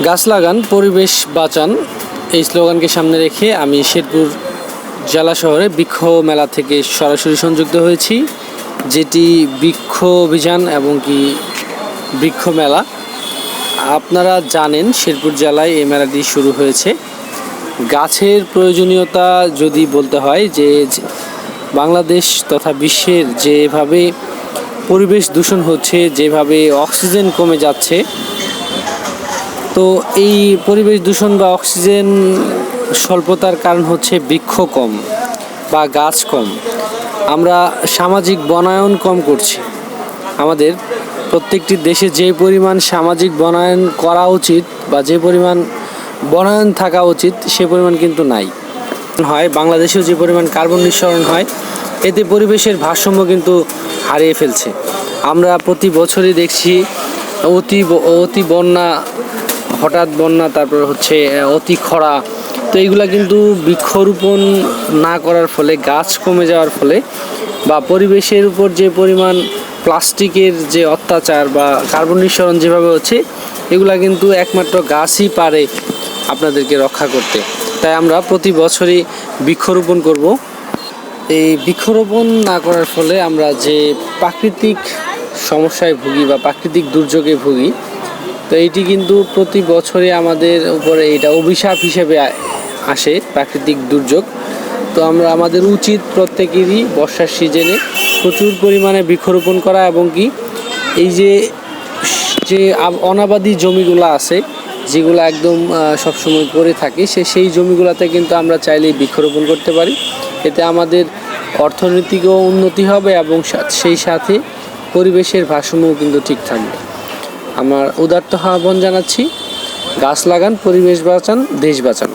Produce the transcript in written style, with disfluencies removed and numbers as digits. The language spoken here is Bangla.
গাছ লাগান পরিবেশ বাঁচান এই স্লোগানকে সামনে রেখে আমি শেরপুর জেলা শহরে বৃক্ষ মেলা থেকে সরাসরি সংযুক্ত হয়েছি, যেটি বৃক্ষ অভিযান এবং কি বৃক্ষ মেলা। আপনারা জানেন শেরপুর জেলায় এই মেলাটি শুরু হয়েছে। গাছের প্রয়োজনীয়তা যদি বলতে হয় যে বাংলাদেশ তথা বিশ্বের যেভাবে পরিবেশ দূষণ হচ্ছে, যেভাবে অক্সিজেন কমে যাচ্ছে, তো এই পরিবেশ দূষণ বা অক্সিজেন স্বল্পতার কারণ হচ্ছে বৃক্ষ কম বা গাছ কম। আমরা সামাজিক বনায়ন কম করছি। আমাদের প্রত্যেকটি দেশে যে পরিমাণ সামাজিক বনায়ন করা উচিত বা যে পরিমাণ বনায়ন থাকা উচিত সে পরিমাণ কিন্তু নাই। হয় বাংলাদেশেও যে পরিমাণ কার্বন নিঃসরণ হয়, এতে পরিবেশের ভারসাম্য কিন্তু হারিয়ে ফেলছে। আমরা প্রতি বছরই দেখছি অতি বন্যা, হঠাৎ বন্যা, তারপর হচ্ছে অতি খরা। তো এইগুলা কিন্তু বৃক্ষরোপণ না করার ফলে, গাছ কমে যাওয়ার ফলে বা পরিবেশের উপর যে পরিমাণ প্লাস্টিকের যে অত্যাচার বা কার্বন নিঃসরণ যেভাবে হচ্ছে, এগুলা কিন্তু একমাত্র গাছই পারে আপনাদেরকে রক্ষা করতে। তাই আমরা প্রতি বছরই বৃক্ষরোপণ করব। এই বৃক্ষরোপণ না করার ফলে আমরা যে প্রাকৃতিক সমস্যায় ভুগি বা প্রাকৃতিক দুর্যোগে ভুগি, তো এইটি কিন্তু প্রতি বছরে আমাদের উপরে এটা অভিশাপ হিসেবে আসে, প্রাকৃতিক দুর্যোগ। তো আমাদের উচিত প্রত্যেকেরই বর্ষার সিজনে প্রচুর পরিমাণে বৃক্ষরোপণ করা এবং কি এই যে অনাবাদি জমিগুলো আছে, যেগুলো একদম সবসময় পড়ে থাকে, সেই জমিগুলোতে কিন্তু আমরা চাইলেই বৃক্ষরোপণ করতে পারি। এতে আমাদের অর্থনৈতিকও উন্নতি হবে এবং সেই সাথে পরিবেশের ভারসাম্যও কিন্তু ঠিক থাকবে। আমার উদাত্ত আহ্বান জানাচ্ছি, গাছ লাগান, পরিবেশ বাঁচান, দেশ বাঁচান।